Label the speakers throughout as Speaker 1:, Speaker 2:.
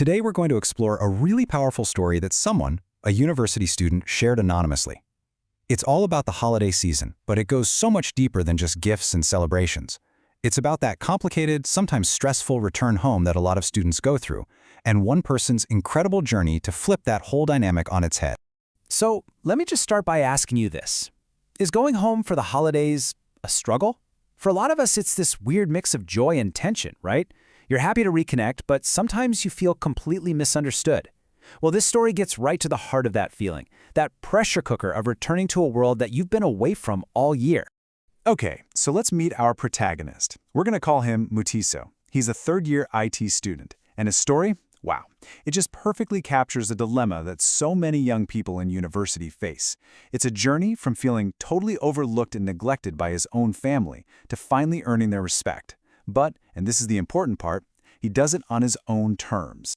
Speaker 1: Today we're going to explore a really powerful story that someone, a university student, shared anonymously. It's all about the holiday season, but it goes so much deeper than just gifts and celebrations. It's about that complicated, sometimes stressful return home that a lot of students go through, and one person's incredible journey to flip that whole dynamic on its head.
Speaker 2: So let me just start by asking you this. Is going home for the holidays a struggle? For a lot of us, it's this weird mix of joy and tension, right? You're happy to reconnect, but sometimes you feel completely misunderstood. Well, this story gets right to the heart of that feeling, that pressure cooker of returning to a world that you've been away from all year.
Speaker 3: Okay, so let's meet our protagonist. We're going to call him Mutiso. He's a third-year IT student, and his story? Wow. It just perfectly captures a dilemma that so many young people in university face. It's a journey from feeling totally overlooked and neglected by his own family to finally earning their respect. But, and this is the important part, he does it on his own terms.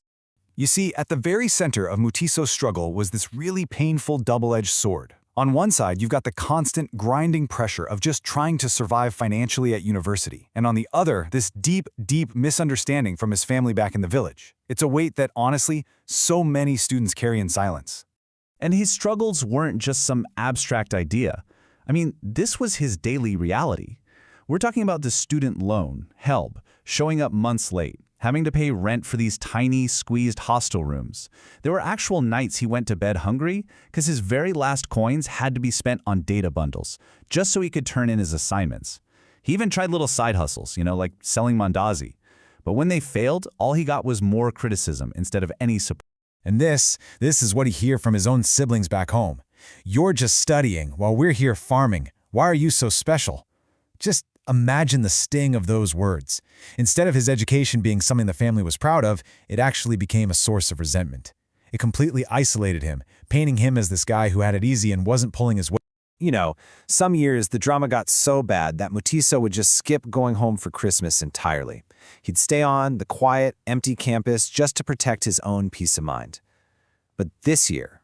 Speaker 1: You see, at the very center of Mutiso's struggle was this really painful double-edged sword. On one side, you've got the constant, grinding pressure of just trying to survive financially at university, and on the other, this deep, deep misunderstanding from his family back in the village. It's a weight that, honestly, so many students carry in silence.
Speaker 2: And his struggles weren't just some abstract idea. I mean, this was his daily reality. We're talking about the student loan, HELB, showing up months late, having to pay rent for these tiny, squeezed hostel rooms. There were actual nights he went to bed hungry because his very last coins had to be spent on data bundles, just so he could turn in his assignments. He even tried little side hustles, like selling mandazi. But when they failed, all he got was more criticism instead of any support.
Speaker 1: And this is what he hears from his own siblings back home. You're just studying while we're here farming. Why are you so special? Just imagine the sting of those words. Instead of his education being something the family was proud of, it actually became a source of resentment. It completely isolated him, painting him as this guy who had it easy and wasn't pulling his weight.
Speaker 4: Some years the drama got so bad that Mutiso would just skip going home for Christmas entirely. He'd stay on the quiet, empty campus just to protect his own peace of mind. But this year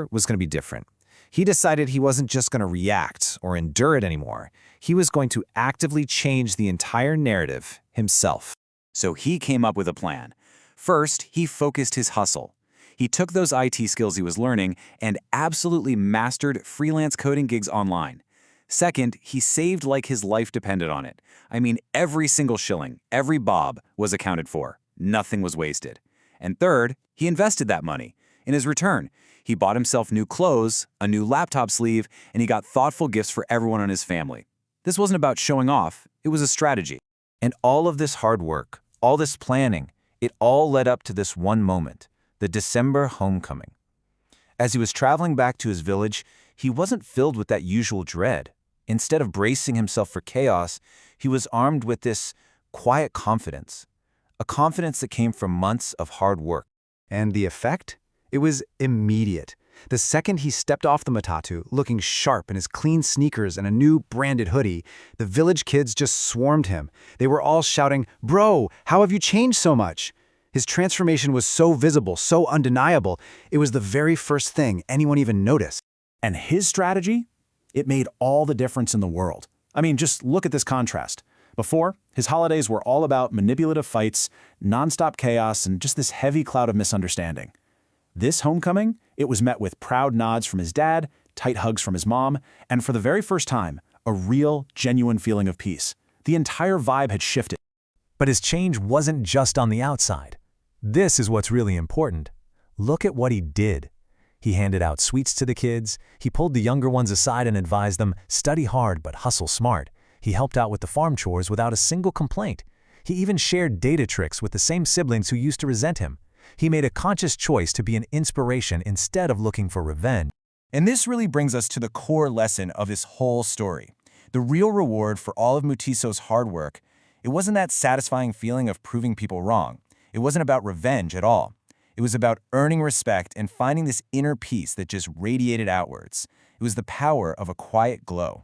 Speaker 4: was going to be different. He decided he wasn't just going to react or endure it anymore. He was going to actively change the entire narrative himself.
Speaker 5: So he came up with a plan. First, he focused his hustle. He took those IT skills he was learning and absolutely mastered freelance coding gigs online. Second, he saved like his life depended on it. I mean, every single shilling, every bob was accounted for. Nothing was wasted. And third, he invested that money. In his return, he bought himself new clothes, a new laptop sleeve, and he got thoughtful gifts for everyone in his family. This wasn't about showing off, it was a strategy.
Speaker 4: And all of this hard work, all this planning, it all led up to this one moment, the December homecoming. As he was traveling back to his village, he wasn't filled with that usual dread. Instead of bracing himself for chaos, he was armed with this quiet confidence, a confidence that came from months of hard work.
Speaker 6: And the effect? It was immediate. The second he stepped off the matatu, looking sharp in his clean sneakers and a new branded hoodie, the village kids just swarmed him. They were all shouting, "Bro, how have you changed so much?" His transformation was so visible, so undeniable, it was the very first thing anyone even noticed.
Speaker 2: And his strategy? It made all the difference in the world. I mean, just look at this contrast. Before, his holidays were all about manipulative fights, nonstop chaos, and just this heavy cloud of misunderstanding. This homecoming, it was met with proud nods from his dad, tight hugs from his mom, and for the very first time, a real, genuine feeling of peace. The entire vibe had shifted.
Speaker 1: But his change wasn't just on the outside. This is what's really important. Look at what he did. He handed out sweets to the kids. He pulled the younger ones aside and advised them, study hard but hustle smart. He helped out with the farm chores without a single complaint. He even shared data tricks with the same siblings who used to resent him. He made a conscious choice to be an inspiration instead of looking for revenge.
Speaker 5: And this really brings us to the core lesson of this whole story. The real reward for all of Mutiso's hard work, it wasn't that satisfying feeling of proving people wrong. It wasn't about revenge at all. It was about earning respect and finding this inner peace that just radiated outwards. It was the power of a quiet glow.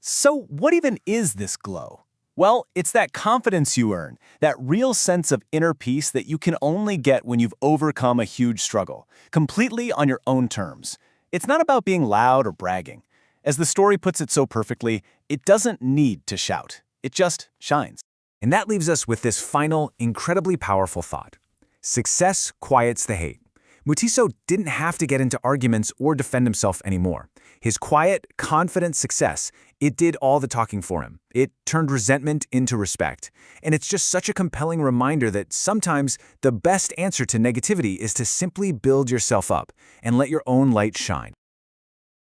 Speaker 2: So what even is this glow? Well, it's that confidence you earn, that real sense of inner peace that you can only get when you've overcome a huge struggle, completely on your own terms. It's not about being loud or bragging. As the story puts it so perfectly, it doesn't need to shout. It just shines.
Speaker 4: And that leaves us with this final, incredibly powerful thought.
Speaker 3: Success quiets the hate. Mutiso didn't have to get into arguments or defend himself anymore. His quiet, confident success, it did all the talking for him. It turned resentment into respect. And it's just such a compelling reminder that sometimes the best answer to negativity is to simply build yourself up and let your own light shine.